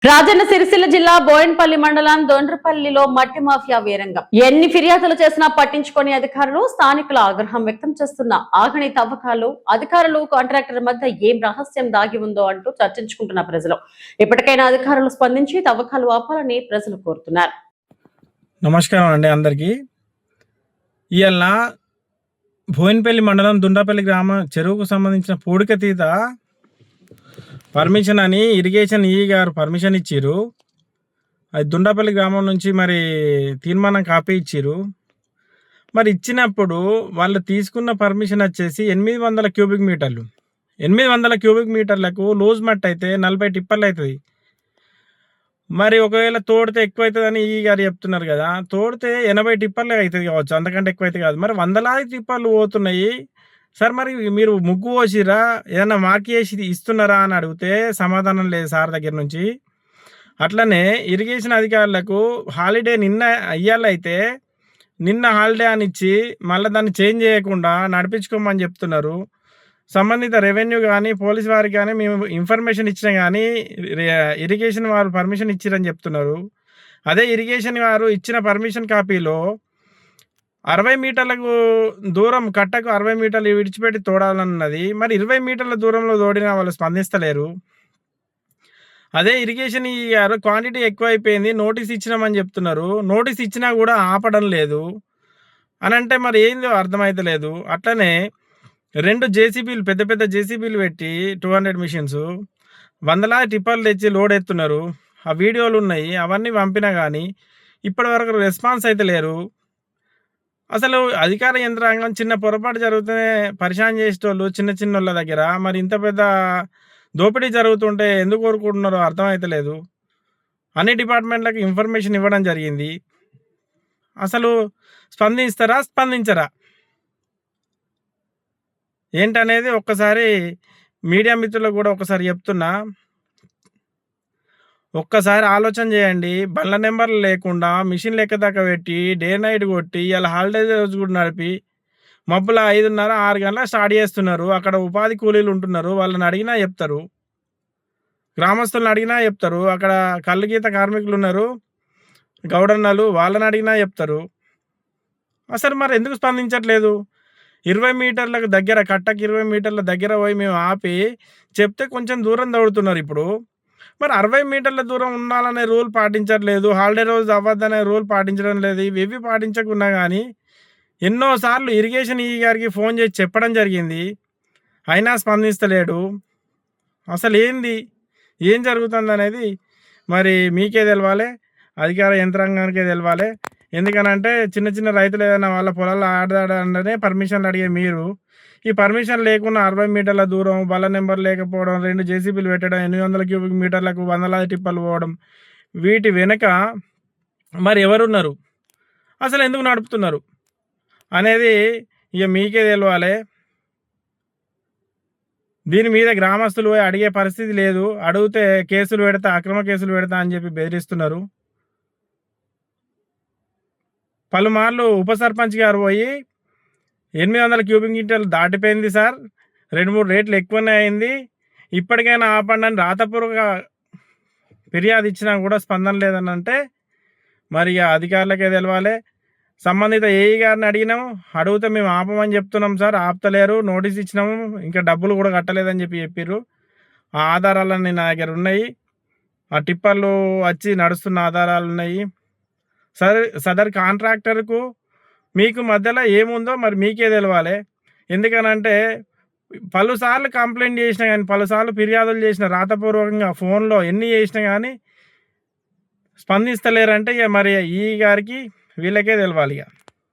రాజన్న సిరిసిల్ల జిల్లా బోయిన్పల్లి మండలం దొండ్రపల్లిలో మట్టి మాఫియా వీరంగం. ఎన్ని ఫిర్యాదులు చేసినా పట్టించుకోని అధికారులు, స్థానికుల ఆగ్రహం వ్యక్తం చేస్తున్న ఆగని తవ్వకాలు, అధికారులు కాంట్రాక్టర్ మధ్య ఏం రహస్యం దాగి ఉందో అంటూ చర్చించుకుంటున్న ప్రజలు. ఇప్పటికైనా అధికారులు స్పందించి తవ్వకాలు ఆపాలని ప్రజలు కోరుతున్నారు. నమస్కారం అండి అందరికీ. ఇవాళ బోయిన్పల్లి మండలం దుండ్రపల్లి గ్రామ చెరువుకు సంబంధించిన పూడికతీత పర్మిషన్ అని ఇరిగేషన్ ఈ గారు పర్మిషన్ ఇచ్చారు. అది దుండపల్లి గ్రామం నుంచి మరి తీర్మానం కాపీ ఇచ్చారు. మరి ఇచ్చినప్పుడు వాళ్ళు తీసుకున్న పర్మిషన్ వచ్చేసి 800 క్యూబిక్ మీటర్లు. 800 క్యూబిక్ మీటర్లకు లూజ్ మట్ అయితే 40 టిప్పర్లు అవుతుంది. మరి ఒకవేళ తోడితే ఎక్కువ అవుతుందని ఈ గారు చెప్తున్నారు కదా, తోడితే 80 టిప్పర్లు అవుతుంది కావచ్చు, అంతకంటే ఎక్కువ అయితే కాదు. మరి 100 టిప్పర్లు పోతున్నాయి సార్, మరి మీరు ముగ్గు పోసిరా, ఏదైనా మార్క్ చేసి ఇస్తున్నారా అని అడిగితే సమాధానం లేదు సార్ దగ్గర నుంచి. అట్లనే ఇరిగేషన్ అధికారులకు హాలిడే నిన్న అయ్యాలైతే నిన్న హాలిడే అని ఇచ్చి మళ్ళీ దాన్ని చేంజ్ చేయకుండా నడిపించుకోమని చెప్తున్నారు. సంబంధిత రెవెన్యూ కానీ పోలీస్ వారికి కానీ మేము ఇన్ఫర్మేషన్ ఇచ్చినా కానీ ఇరిగేషన్ వారు పర్మిషన్ ఇచ్చిరని చెప్తున్నారు. అదే ఇరిగేషన్ వారు ఇచ్చిన పర్మిషన్ కాపీలో 60 మీటర్లకు దూరం కట్టకు 60 మీటర్లు విడిచిపెట్టి తోడాలన్నది. మరి 20 మీటర్ల దూరంలో తోడినా వాళ్ళు స్పందిస్తలేరు. అదే ఇరిగేషన్ గారు క్వాంటిటీ ఎక్కువైపోయింది, నోటీస్ ఇచ్చినామని చెప్తున్నారు. నోటీస్ ఇచ్చినా కూడా ఆపడం లేదు అని అంటే మరి ఏందో అర్థమైతలేదు. అట్లనే 2 జేసీబీలు పెద్ద పెద్ద జేసీబీలు పెట్టి 200 మిషన్స్ 100 టిప్పర్లు తెచ్చి లోడ్ ఎత్తున్నారు. ఆ వీడియోలు ఉన్నాయి, అవన్నీ పంపినా కానీ ఇప్పటి వరకు రెస్పాన్స్ అయితే లేరు. అసలు అధికార యంత్రాంగం చిన్న పొరపాటు జరిగితేనే పరిశాన్ చేసేటోళ్ళు చిన్న చిన్న వాళ్ళ దగ్గర మరి ఇంత పెద్ద దోపిడీ జరుగుతుంటే ఎందుకు కోరుకుంటున్నారో అర్థమైతలేదు. అన్ని డిపార్ట్మెంట్లకు ఇన్ఫర్మేషన్ ఇవ్వడం జరిగింది. అసలు స్పందిస్తారా స్పందించరా ఏంటనేది ఒక్కసారి మీడియా మిత్రులకు కూడా ఒకసారి చెప్తున్నా. ఒక్కసారి ఆలోచన చేయండి. బండ్ల నెంబర్లు లేకుండా మిషన్ లెక్క దాకా పెట్టి డే నైట్ కొట్టి ఇలా హాలిడే రోజు కూడా నడిపి మబ్బుల 5:30 6 గంటలకు స్టార్ట్ చేస్తున్నారు. అక్కడ ఉపాధి కూలీలు ఉంటున్నారు, వాళ్ళని అడిగినా చెప్తారు, గ్రామస్తులను అడిగినా చెప్తారు. అక్కడ కళ్ళు గీత కార్మికులు ఉన్నారు, గౌడన్నలు, వాళ్ళని అడిగినా చెప్తారు. అసలు మరి ఎందుకు స్పందించట్లేదు? 20 మీటర్లకు దగ్గర కట్టకు 20 మీటర్ల దగ్గర పోయి మేము ఆపి చెప్తే కొంచెం దూరం దౌడుతున్నారు. ఇప్పుడు మరి 60 మీటర్ల దూరం ఉండాలనే రూల్ పాటించట్లేదు, హాలిడే రోజు అవ్వద్దనే రూల్ పాటించడం లేదు. ఇవి పాటించకున్నా కానీ ఎన్నోసార్లు ఇరిగేషన్ ఈ గారికి ఫోన్ చేసి చెప్పడం జరిగింది, అయినా స్పందిస్తలేడు. అసలు ఏం జరుగుతుంది అనేది మరి మీకే తెలవాలి, అధికార యంత్రాంగానికే తెలవాలి. ఎందుకనంటే చిన్న చిన్న రైతులు ఏదైనా వాళ్ళ పొలాల్లో ఆడదాడనే పర్మిషన్లు అడిగే మీరు ఈ పర్మిషన్ లేకుండా 60 మీటర్ల దూరం, బల్ల నెంబర్ లేకపోవడం, 2 జేసీబీలు పెట్టడం, 800 క్యూబిక్ మీటర్లకు 100 టిప్పర్లు పోవడం, వీటి వెనుక మరి ఎవరున్నారు, అసలు ఎందుకు నడుపుతున్నారు అనేది ఇక మీకే తెలవాలి. దీని మీద గ్రామస్తులు అడిగే పరిస్థితి లేదు. అడిగితే కేసులు పెడతా, అక్రమ కేసులు పెడతా అని చెప్పి బెదిరిస్తున్నారు. పలుమార్లు ఉప సర్పంచ్ గారు పోయి 800 క్యూబిక్ మీటర్లు దాటిపోయింది సార్, 2-3 రేట్లు ఎక్కువనే అయింది, ఇప్పటికైనా ఆపండి అని రాతపూర్వక ఫిర్యాదు ఇచ్చినా కూడా స్పందన లేదని అంటే మరి అధికారులకే తెలవాలి. సంబంధిత ఏఈ గారిని అడిగితే మేము ఆపమని చెప్తున్నాం సార్, ఆపుతలేరు, నోటీస్ ఇచ్చినాము, ఇంకా డబ్బులు కూడా కట్టలేదని చెప్పారు. ఆ ఆధారాలన్నీ నా దగ్గర ఉన్నాయి, ఆ టిప్పర్లు వచ్చి నడుస్తున్న ఆధారాలు ఉన్నాయి. సదర్ కాంట్రాక్టర్కు మీకు మధ్యలో ఏముందో మరి మీకే తెలవాలి. ఎందుకనంటే పలుసార్లు కంప్లైంట్ చేసినా కానీ, పలుసార్లు ఫిర్యాదులు చేసిన రాతపూర్వకంగా ఫోన్లో ఎన్ని చేసినా కానీ స్పందిస్తలేరంటే ఇక మరి ఈ గారికి వీళ్ళకే తెలవాలి. ఇక